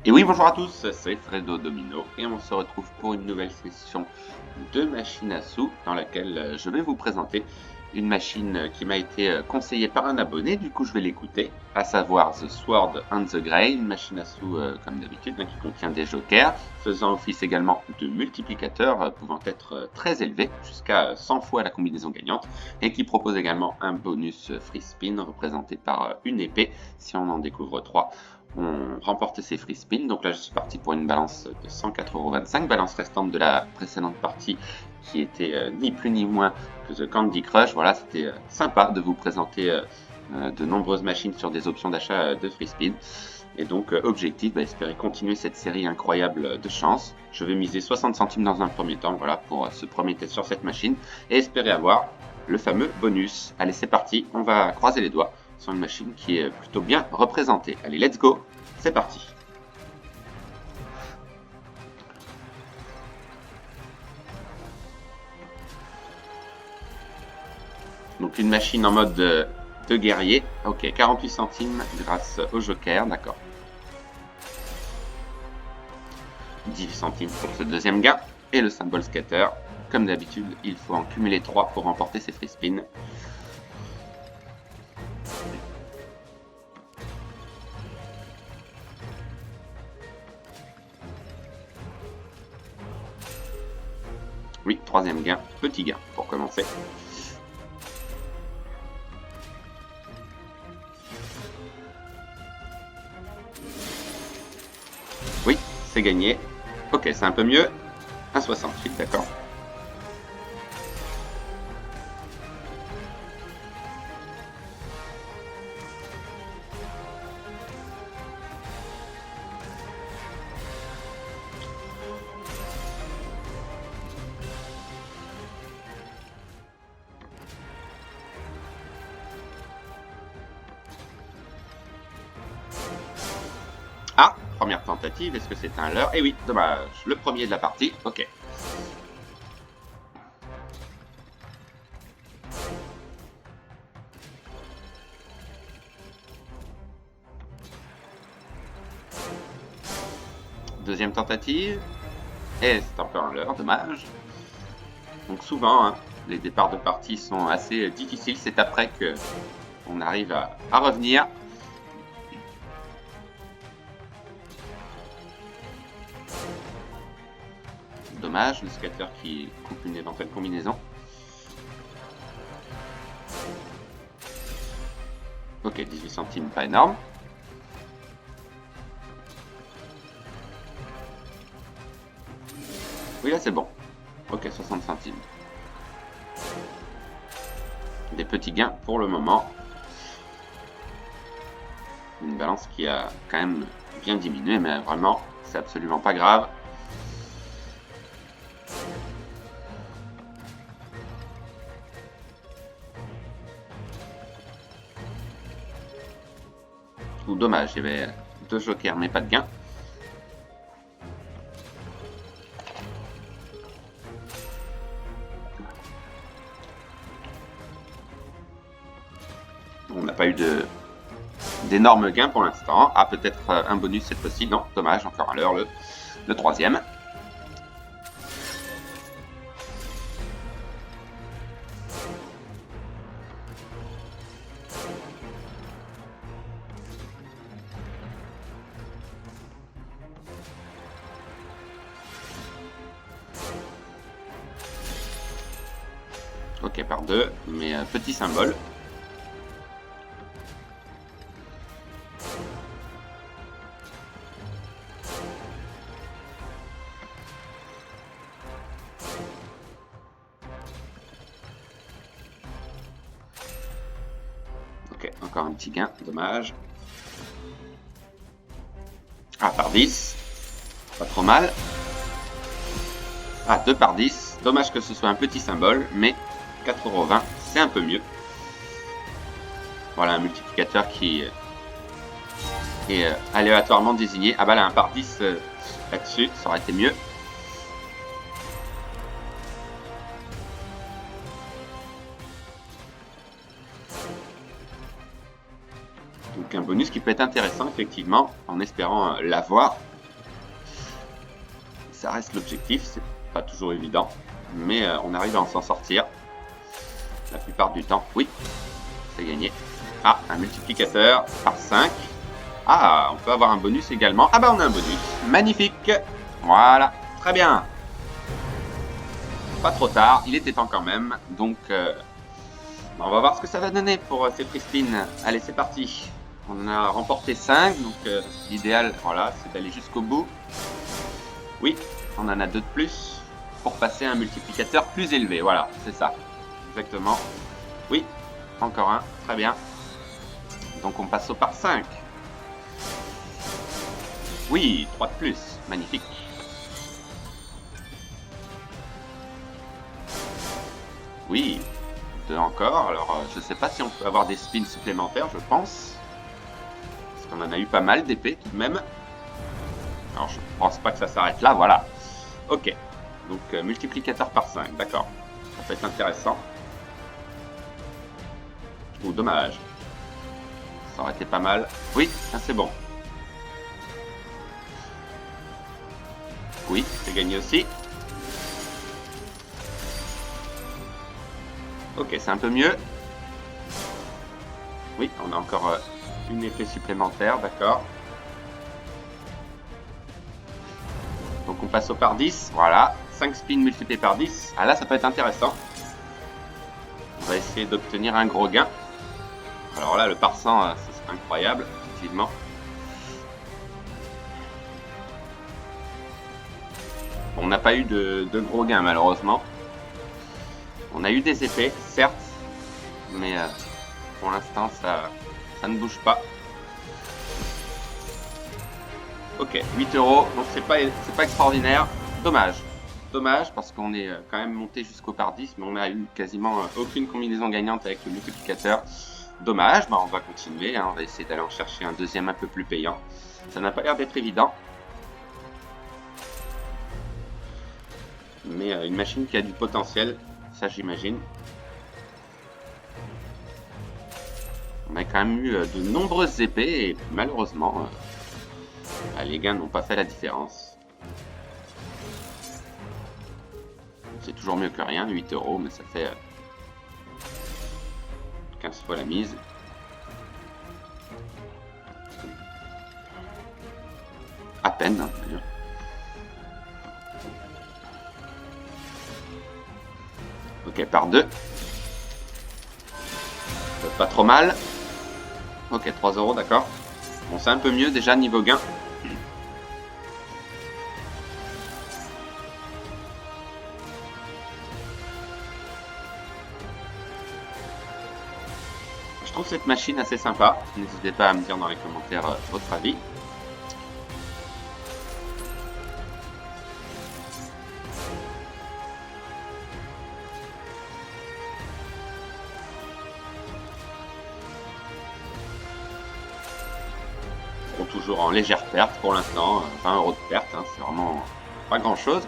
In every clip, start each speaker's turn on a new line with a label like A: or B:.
A: Et oui, bonjour à tous, c'est Fredo Domino et on se retrouve pour une nouvelle session de machine à sous dans laquelle je vais vous présenter une machine qui m'a été conseillée par un abonné, du coup je vais l'écouter, à savoir The Sword and the Grey, une machine à sous comme d'habitude qui contient des jokers, faisant office également de multiplicateur pouvant être très élevé, jusqu'à 100 fois la combinaison gagnante, et qui propose également un bonus free spin représenté par une épée si on en découvre 3. On remporte ses free spins. Donc là, je suis parti pour une balance de 104,25 €, balance restante de la précédente partie qui était ni plus ni moins que The Candy Crush. Voilà, c'était sympa de vous présenter de nombreuses machines sur des options d'achat de free spin. Et donc, objectif, espérer continuer cette série incroyable de chance. Je vais miser 60 centimes dans un premier temps, voilà, pour ce premier test sur cette machine, et espérer avoir le fameux bonus. Allez, c'est parti, on va croiser les doigts sur une machine qui est plutôt bien représentée. Allez, let's go, c'est parti. Donc une machine en mode de guerrier. Ok, 48 centimes grâce au joker, d'accord. 18 centimes pour ce deuxième gain. Et le symbole scatter. Comme d'habitude, il faut en cumuler 3 pour remporter ses free spins. Oui, troisième gain, petit gain pour commencer. Oui, c'est gagné. Ok, c'est un peu mieux. 1,68, d'accord. Ah, première tentative, est-ce que c'est un leurre? Eh oui, dommage, le premier de la partie, ok. Deuxième tentative, et c'est encore un leurre, dommage. Donc souvent, les départs de partie sont assez difficiles, c'est après que on arrive à revenir. Dommage, le scatter qui coupe une éventuelle combinaison. Ok, 18 centimes, pas énorme. Oui, là c'est bon. Ok, 60 centimes. Des petits gains pour le moment. Une balance qui a quand même bien diminué, mais vraiment, c'est absolument pas grave. Ou dommage, il y avait 2 jokers, mais pas de gain. On n'a pas eu d'énormes gains pour l'instant. Ah, peut-être un bonus cette fois-ci. Non, dommage, encore un leurre, le troisième. Ok, par 2, mais petit symbole. Ok, encore un petit gain, dommage. Ah, par 10. Pas trop mal. Ah, 2 par 10. Dommage que ce soit un petit symbole, mais 4,20 €, c'est un peu mieux. Voilà un multiplicateur qui est aléatoirement désigné. Ah bah là, un par 10 là-dessus, ça aurait été mieux. Donc un bonus qui peut être intéressant, effectivement, en espérant l'avoir. ça reste l'objectif, c'est pas toujours évident, mais on arrive à s'en sortir la plupart du temps. Oui, c'est gagné. Ah, un multiplicateur par 5. Ah, on peut avoir un bonus également. Ah bah on a un bonus. Magnifique. Voilà, très bien. Pas trop tard, il était temps quand même. Donc, on va voir ce que ça va donner pour ces free spins. Allez, c'est parti. On a remporté 5, donc l'idéal, voilà, c'est d'aller jusqu'au bout. Oui, on en a 2 de plus pour passer à un multiplicateur plus élevé. Voilà, c'est ça. Exactement. Oui, encore un. Très bien. Donc on passe au par 5. Oui, 3 de plus. Magnifique. Oui, 2 encore. Alors, je ne sais pas si on peut avoir des spins supplémentaires, je pense. Parce qu'on en a eu pas mal d'épées tout de même. Alors, je pense pas que ça s'arrête là, voilà. Ok. Donc, multiplicateur par 5, d'accord. Ça peut être intéressant. Oh, dommage. Ça aurait été pas mal. Oui, c'est bon. Oui, c'est gagné aussi. Ok, c'est un peu mieux. Oui, on a encore une épée supplémentaire, d'accord. Donc on passe au par 10, voilà. 5 spins multipliés par 10. Ah là, ça peut être intéressant. On va essayer d'obtenir un gros gain. Alors là, le par 100, ce serait incroyable, effectivement. On n'a pas eu de gros gains, malheureusement. On a eu des épées, certes, mais pour l'instant, ça ne bouge pas. Ok, 8 €, donc c'est pas extraordinaire. Dommage. Dommage, parce qu'on est quand même monté jusqu'au par 10, mais on a eu quasiment aucune combinaison gagnante avec le multiplicateur. Dommage, bah on va continuer, hein, on va essayer d'aller en chercher un deuxième un peu plus payant. Ça n'a pas l'air d'être évident. Mais une machine qui a du potentiel, ça j'imagine. On a quand même eu de nombreuses épées et malheureusement, les gains n'ont pas fait la différence. C'est toujours mieux que rien, 8 €, mais ça fait 15 fois la mise. À peine, hein, d'ailleurs. Ok, par 2. Pas trop mal. Ok, 3 €, d'accord. Bon, c'est un peu mieux déjà niveau gain. Je trouve cette machine assez sympa. N'hésitez pas à me dire dans les commentaires votre avis. Bon, toujours en légère perte pour l'instant, 20 € de perte, hein, c'est vraiment pas grand chose.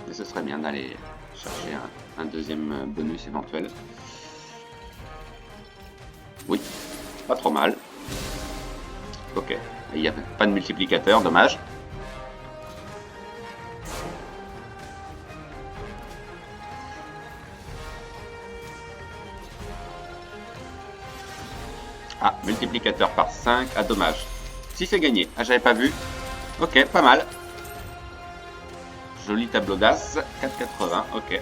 A: Et ce serait bien d'aller chercher un deuxième bonus éventuel. Oui, pas trop mal. Ok, il n'y a pas de multiplicateur, dommage. Ah, multiplicateur par 5, ah dommage. Si c'est gagné, ah j'avais pas vu. Ok, pas mal. Joli tableau d'as, 4,80, ok.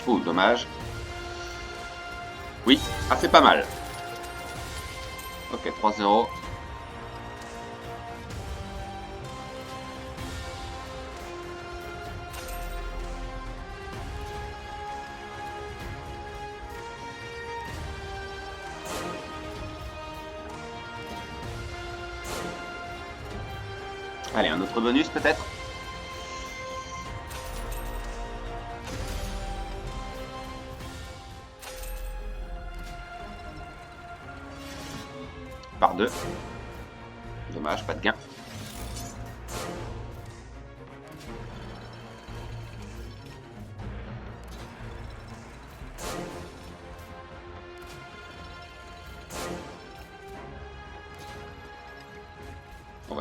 A: Ouh, dommage. Oui, ah c'est pas mal. Ok, 3 €. Allez, un autre bonus peut-être? Par 2. Dommage, pas de gain.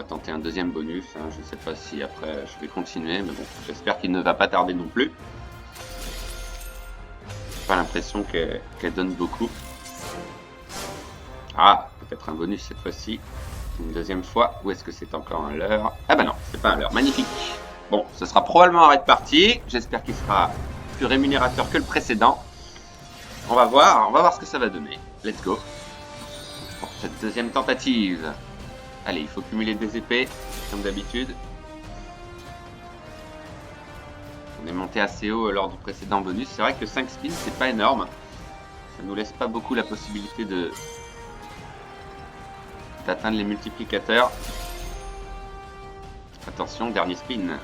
A: On va tenter un deuxième bonus. Hein. Je ne sais pas si après je vais continuer, mais bon, j'espère qu'il ne va pas tarder non plus. J'ai pas l'impression qu'elle donne beaucoup. Ah, peut-être un bonus cette fois-ci. Une deuxième fois. Ou est-ce que c'est encore un leurre? Ah bah non, c'est pas un leurre. Magnifique. Bon, ce sera probablement un raid party. J'espère qu'il sera plus rémunérateur que le précédent. On va voir ce que ça va donner. Let's go. Pour cette deuxième tentative. Allez, il faut cumuler des épées, comme d'habitude. On est monté assez haut lors du précédent bonus. C'est vrai que 5 spins, c'est pas énorme. Ça nous laisse pas beaucoup la possibilité d'atteindre les multiplicateurs. Attention, dernier spin.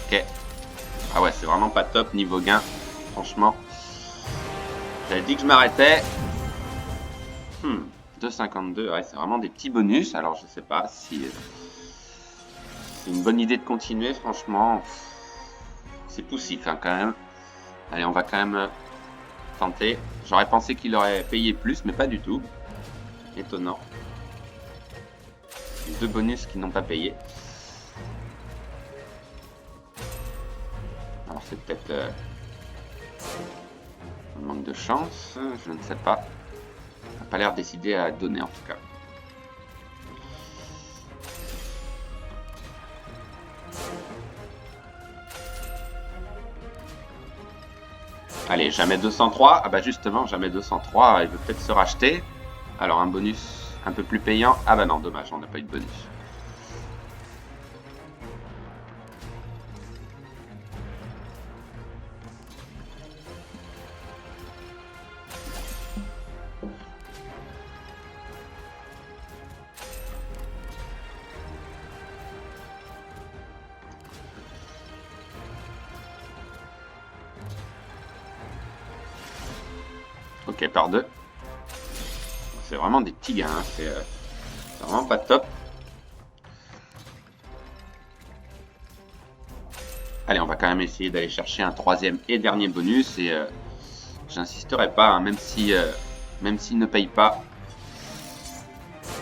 A: Ok. Ah ouais, c'est vraiment pas top niveau gain. Franchement. J'avais dit que je m'arrêtais. 2,52. Ouais, c'est vraiment des petits bonus. Alors, je sais pas si c'est une bonne idée de continuer. Franchement, c'est poussif hein, quand même. Allez, on va quand même tenter. J'aurais pensé qu'il aurait payé plus, mais pas du tout. Étonnant. Deux bonus qui n'ont pas payé. Alors c'est peut-être un manque de chance, je ne sais pas. Ça n'a pas l'air décidé à donner en tout cas. Allez, jamais 203. Ah bah justement, jamais 203, il veut peut-être se racheter. Alors un bonus un peu plus payant. Ah bah non, dommage, on n'a pas eu de bonus. Ok, par deux. C'est vraiment des petits gains, hein. C'est vraiment pas top. Allez, on va quand même essayer d'aller chercher un troisième et dernier bonus. Et j'insisterai pas, hein, même s'il ne paye pas.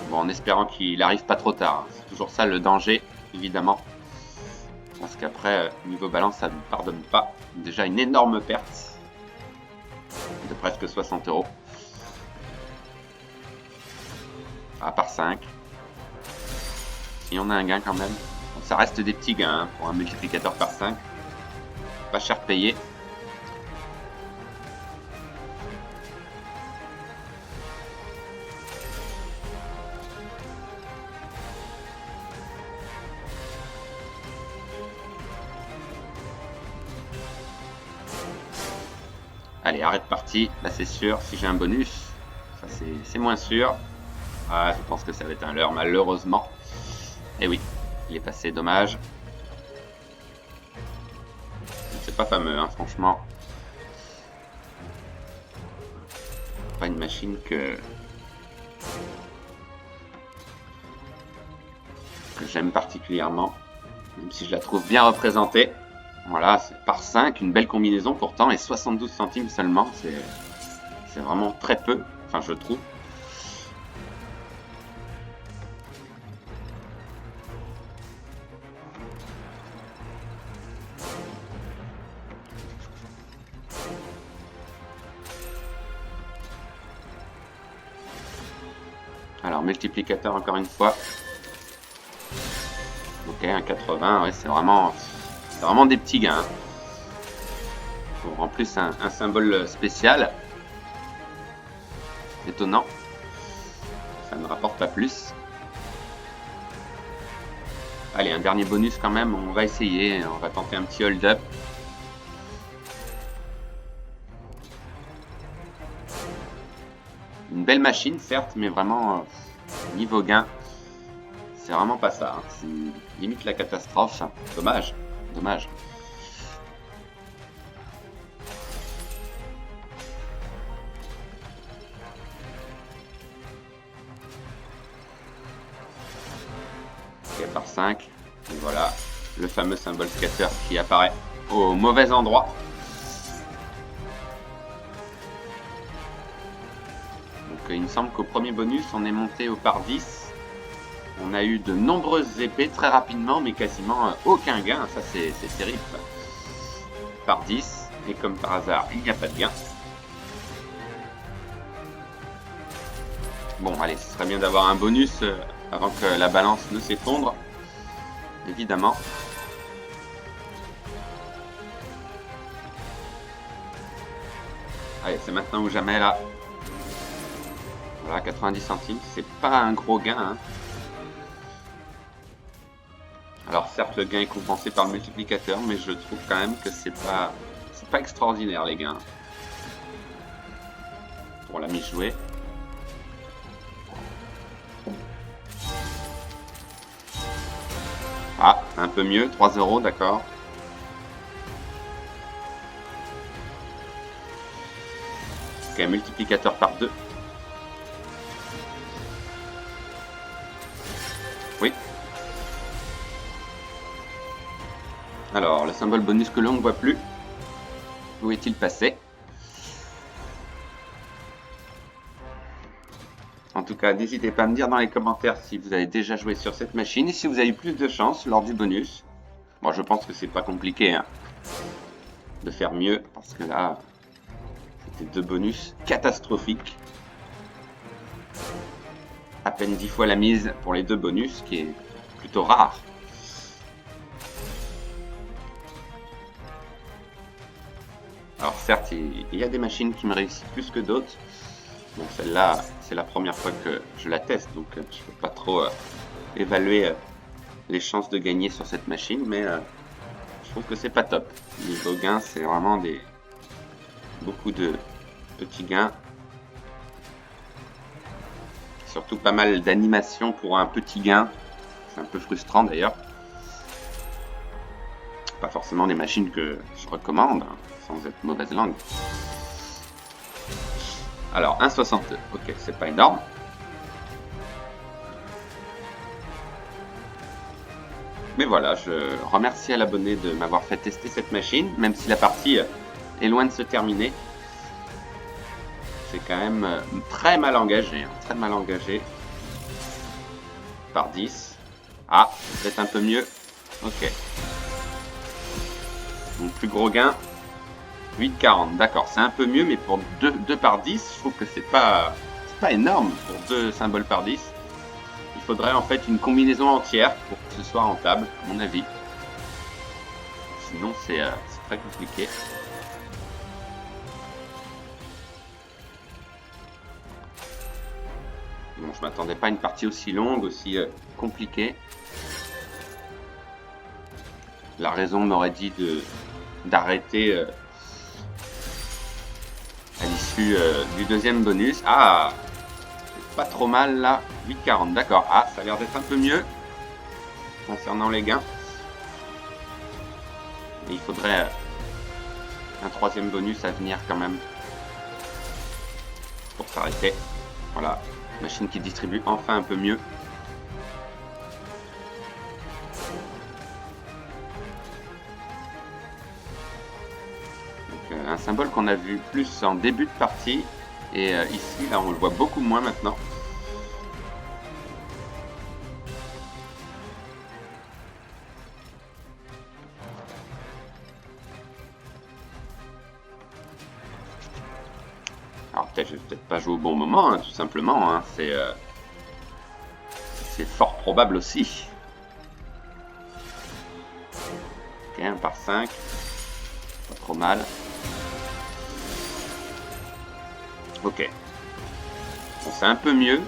A: Bon, en espérant qu'il arrive pas trop tard. Hein. C'est toujours ça le danger, évidemment. Parce qu'après, niveau balance, ça ne pardonne pas. Déjà une énorme perte de presque 60 €. À part 5. Si on a un gain quand même. Donc, ça reste des petits gains hein, pour un multiplicateur par 5. Pas cher payé. Allez, arrête partie. Là, c'est sûr. Si j'ai un bonus, ça c'est moins sûr. Ah, je pense que ça va être un leurre, malheureusement. Et oui, il est passé, dommage. C'est pas fameux, hein, franchement. Pas une machine que j'aime particulièrement. Même si je la trouve bien représentée. Voilà, c'est par 5, une belle combinaison pourtant, et 72 centimes seulement, c'est vraiment très peu, enfin je trouve. Alors, multiplicateur encore une fois. Ok, un 80, ouais, c'est vraiment des petits gains. Pour en plus un symbole spécial. Étonnant. Ça ne rapporte pas plus. Allez, un dernier bonus quand même, on va essayer, on va tenter un petit hold-up. Une belle machine certes, mais vraiment niveau gain, c'est vraiment pas ça. Hein. C'est limite la catastrophe. Dommage, dommage. Ok, par 5. Et voilà, le fameux symbole scatter qui apparaît au mauvais endroit. Donc il me semble qu'au premier bonus, on est monté au par 10. On a eu de nombreuses épées très rapidement, mais quasiment aucun gain. Ça, c'est terrible. Ça. Par 10. Et comme par hasard, il n'y a pas de gain. Bon, allez, ce serait bien d'avoir un bonus avant que la balance ne s'effondre. Évidemment. Allez, c'est maintenant ou jamais, là. Voilà, 90 centimes. C'est pas un gros gain, hein. Alors certes, le gain est compensé par le multiplicateur, mais je trouve quand même que c'est pas extraordinaire les gains. Pour la mi-jouée. Ah, un peu mieux, 3 euros, d'accord. Ok, multiplicateur par 2. Oui. Alors, le symbole bonus que l'on ne voit plus. Où est-il passé? En tout cas, n'hésitez pas à me dire dans les commentaires si vous avez déjà joué sur cette machine et si vous avez eu plus de chance lors du bonus. Bon, je pense que c'est pas compliqué hein, de faire mieux parce que là, c'était 2 bonus catastrophiques. À peine 10 fois la mise pour les 2 bonus, ce qui est plutôt rare. Alors certes, il y a des machines qui me réussissent plus que d'autres. Bon, celle-là, c'est la première fois que je la teste, donc je ne peux pas trop évaluer les chances de gagner sur cette machine, mais je trouve que c'est pas top. Niveau gain, c'est vraiment beaucoup de petits gains. Surtout pas mal d'animations pour un petit gain. C'est un peu frustrant d'ailleurs. Pas forcément des machines que je recommande, hein, sans être mauvaise langue. Alors, 1,62. Ok, c'est pas énorme. Mais voilà, je remercie à l'abonné de m'avoir fait tester cette machine, même si la partie est loin de se terminer. C'est quand même très mal engagé, hein, très mal engagé. Par 10. Ah, peut-être un peu mieux. Ok. Donc plus gros gain. 8,40. D'accord, c'est un peu mieux, mais pour 2 par 10, je trouve que c'est pas énorme pour 2 symboles par 10. Il faudrait en fait une combinaison entière pour que ce soit rentable, à mon avis. Sinon, c'est très compliqué. Bon, je m'attendais pas à une partie aussi longue, aussi compliquée. La raison m'aurait dit d'arrêter à l'issue du deuxième bonus. Ah, c'est pas trop mal là. 8,40, d'accord. Ah, ça a l'air d'être un peu mieux concernant les gains. Et il faudrait un troisième bonus à venir quand même pour s'arrêter. Voilà, machine qui distribue enfin un peu mieux. Donc, un symbole qu'on a vu plus en début de partie et ici là on le voit beaucoup moins maintenant. Alors peut-être je vais peut-être pas jouer au bon moment, hein, tout simplement. Hein. C'est fort probable aussi. Ok, 1 par 5. Pas trop mal. Ok. Bon, c'est un peu mieux.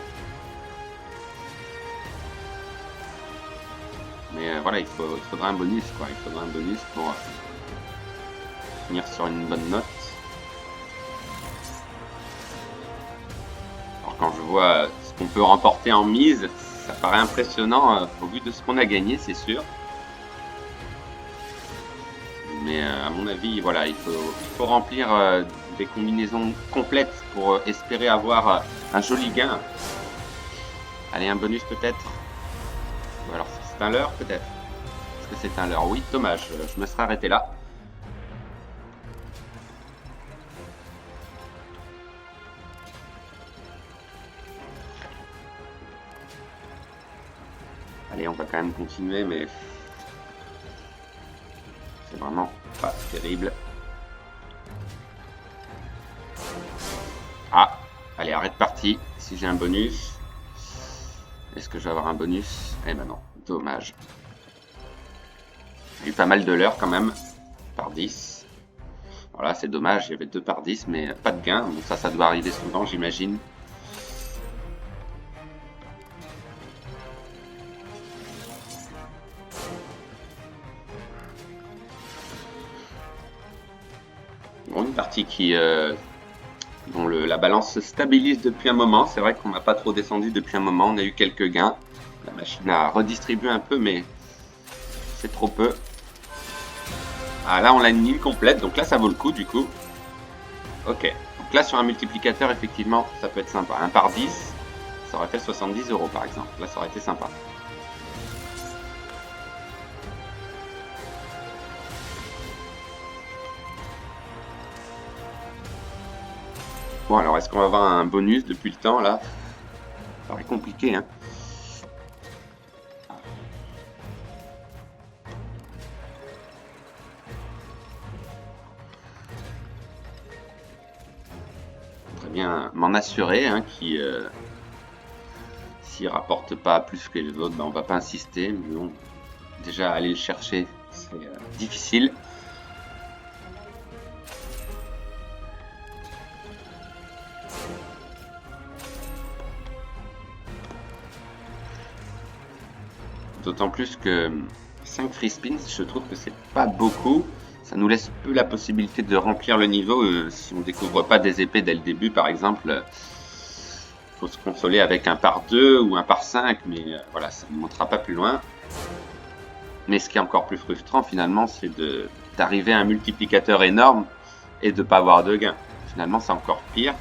A: Mais voilà, il faudra un bonus, quoi. Il faudra un bonus pour finir sur une bonne note. Alors quand je vois ce qu'on peut remporter en mise, ça paraît impressionnant au vu de ce qu'on a gagné, c'est sûr. Mais à mon avis, voilà, il faut remplir des combinaisons complètes pour espérer avoir un joli gain. Allez, un bonus peut-être. Ou alors c'est un leurre peut-être. Est-ce que c'est un leurre? Oui, dommage, je me serais arrêté là. Allez, on va quand même continuer, mais c'est vraiment pas terrible. Ah, allez, arrête partie. Si j'ai un bonus. Est-ce que je vais avoir un bonus? Eh ben non, dommage. J'ai eu pas mal de l'heure quand même, par 10. Voilà, c'est dommage, il y avait 2 par 10, mais pas de gain. Bon, ça doit arriver souvent, j'imagine. Bon, une partie dont la balance se stabilise depuis un moment. C'est vrai qu'on n'a pas trop descendu depuis un moment. On a eu quelques gains. La machine a redistribué un peu, mais c'est trop peu. Ah, là, on l'a une ligne complète. Donc là, ça vaut le coup, du coup. Ok. Donc là, sur un multiplicateur, effectivement, ça peut être sympa. 1 par 10, ça aurait fait 70 €, par exemple. Là, ça aurait été sympa. Bon, alors, est-ce qu'on va avoir un bonus depuis le temps, là? Ça paraît compliqué, hein. Très bien m'en assurer, hein, s'il rapporte pas plus que les autres, ben, on va pas insister. Mais bon, déjà, aller le chercher, c'est difficile. D'autant plus que 5 free spins, je trouve que c'est pas beaucoup. Ça nous laisse peu la possibilité de remplir le niveau. Si on découvre pas des épées dès le début, par exemple, faut se consoler avec un par 2 ou un par 5, mais voilà, ça ne montera pas plus loin. Mais ce qui est encore plus frustrant finalement, c'est d'arriver à un multiplicateur énorme et de ne pas avoir de gain. Finalement, c'est encore pire.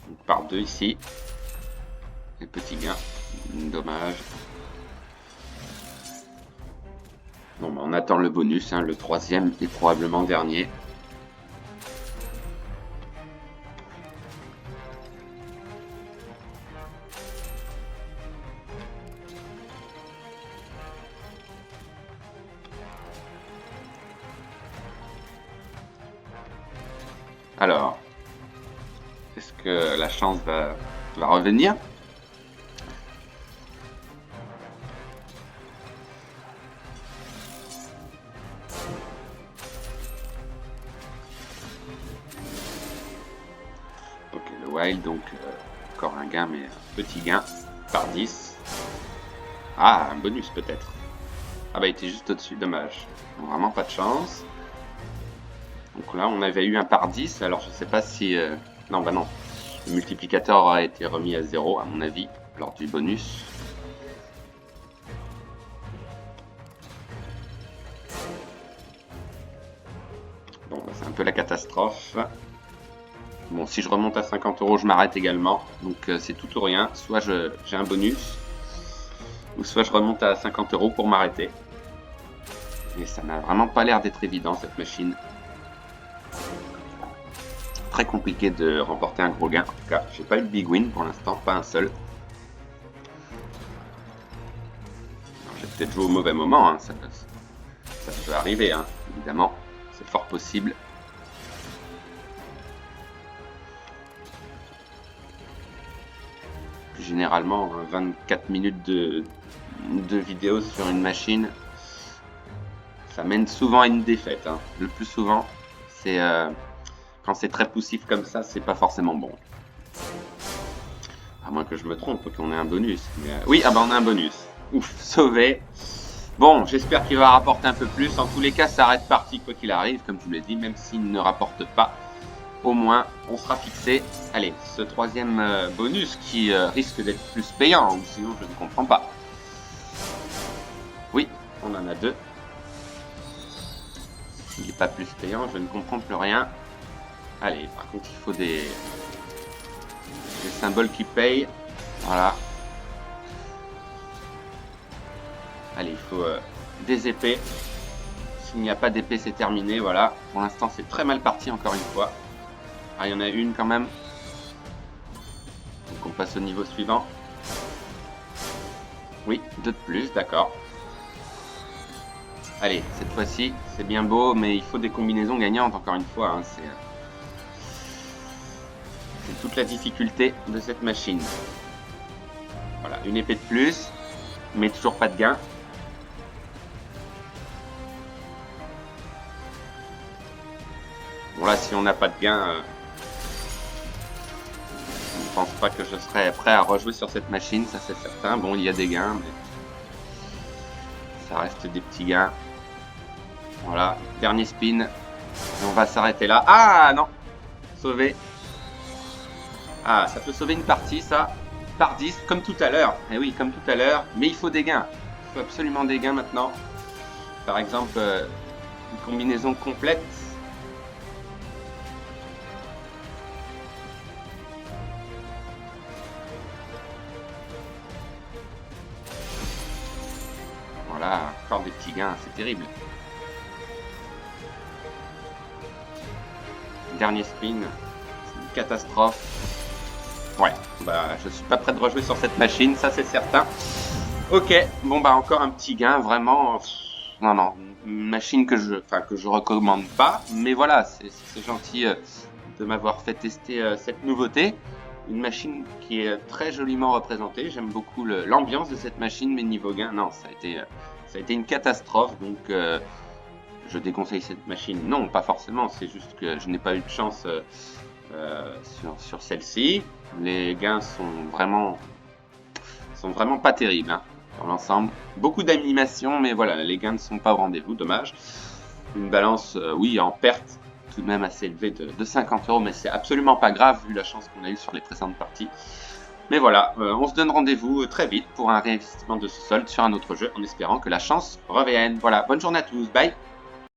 A: Donc, par 2 ici. Et petit gain. Dommage. Bon, bah, on attend le bonus, hein, le troisième et probablement dernier. Alors, est-ce que la chance va revenir? Ok, le wild, donc encore un gain, mais un petit gain par 10. Ah, un bonus peut-être. Ah bah il était juste au-dessus, dommage. Vraiment pas de chance. Donc là on avait eu un par 10, alors je sais pas si... Non bah non, le multiplicateur aurait été remis à 0 à mon avis, lors du bonus. Bon bah c'est un peu la catastrophe. Bon, si je remonte à 50 €, je m'arrête également. Donc c'est tout ou rien, soit j'ai un bonus, ou soit je remonte à 50 € pour m'arrêter. Et ça n'a vraiment pas l'air d'être évident cette machine. Très compliqué de remporter un gros gain. En tout cas, j'ai pas eu de big win pour l'instant, pas un seul. J'ai peut-être joué au mauvais moment, hein. Ça peut arriver, hein, évidemment. C'est fort possible. Plus généralement, 24 minutes de vidéo sur une machine, ça mène souvent à une défaite, hein. Le plus souvent, c'est quand c'est très poussif comme ça, c'est pas forcément bon. À moins que je me trompe, qu'on ait un bonus. Mais, oui, ah bah on a un bonus. Ouf, sauvé. Bon, j'espère qu'il va rapporter un peu plus. En tous les cas, ça arrête partie quoi qu'il arrive, comme je vous l'ai dit, même s'il ne rapporte pas. Au moins, on sera fixé. Allez, ce troisième bonus qui risque d'être plus payant, ou sinon je ne comprends pas. Oui, on en a 2. S'il n'est pas plus payant, je ne comprends plus rien. Allez, par contre, il faut des symboles qui payent. Voilà. Allez, il faut des épées. S'il n'y a pas d'épée, c'est terminé. Voilà. Pour l'instant, c'est très mal parti, encore une fois. Ah, il y en a une quand même. Donc On passe au niveau suivant. Oui, 2 de plus, d'accord. Allez, cette fois-ci, c'est bien beau, mais il faut des combinaisons gagnantes, encore une fois. Hein, c'est toute la difficulté de cette machine. Voilà, une épée de plus, mais toujours pas de gain. Bon là, si on n'a pas de gain, je ne pense pas que je serais prêt à rejouer sur cette machine, ça c'est certain. Bon, il y a des gains, mais ça reste des petits gains. Voilà, dernier spin. Et on va s'arrêter là. Ah non, sauvé. Ah, ça peut sauver une partie, ça. Par 10, comme tout à l'heure. Eh oui, comme tout à l'heure. Mais il faut des gains. Il faut absolument des gains maintenant. Par exemple, une combinaison complète. Voilà, encore des petits gains, c'est terrible. Dernier spin, c'est une catastrophe. Ouais, bah je suis pas prêt de rejouer sur cette machine, ça c'est certain. Ok, bon bah encore un petit gain, vraiment. Non, non, une machine que je recommande pas, mais voilà, c'est gentil de m'avoir fait tester cette nouveauté. Une machine qui est très joliment représentée. J'aime beaucoup l'ambiance de cette machine, mais niveau gain, non, ça a été une catastrophe. Donc, je déconseille cette machine. Non, pas forcément. C'est juste que je n'ai pas eu de chance sur celle-ci. Les gains sont vraiment pas terribles. Hein, dans l'ensemble, beaucoup d'animation, mais voilà, les gains ne sont pas au rendez-vous. Dommage. Une balance, oui, en perte tout de même assez élevée de 50 €, mais c'est absolument pas grave vu la chance qu'on a eue sur les précédentes parties. Mais voilà, on se donne rendez-vous très vite pour un réinvestissement de ce solde sur un autre jeu en espérant que la chance revienne. Voilà, bonne journée à tous, bye!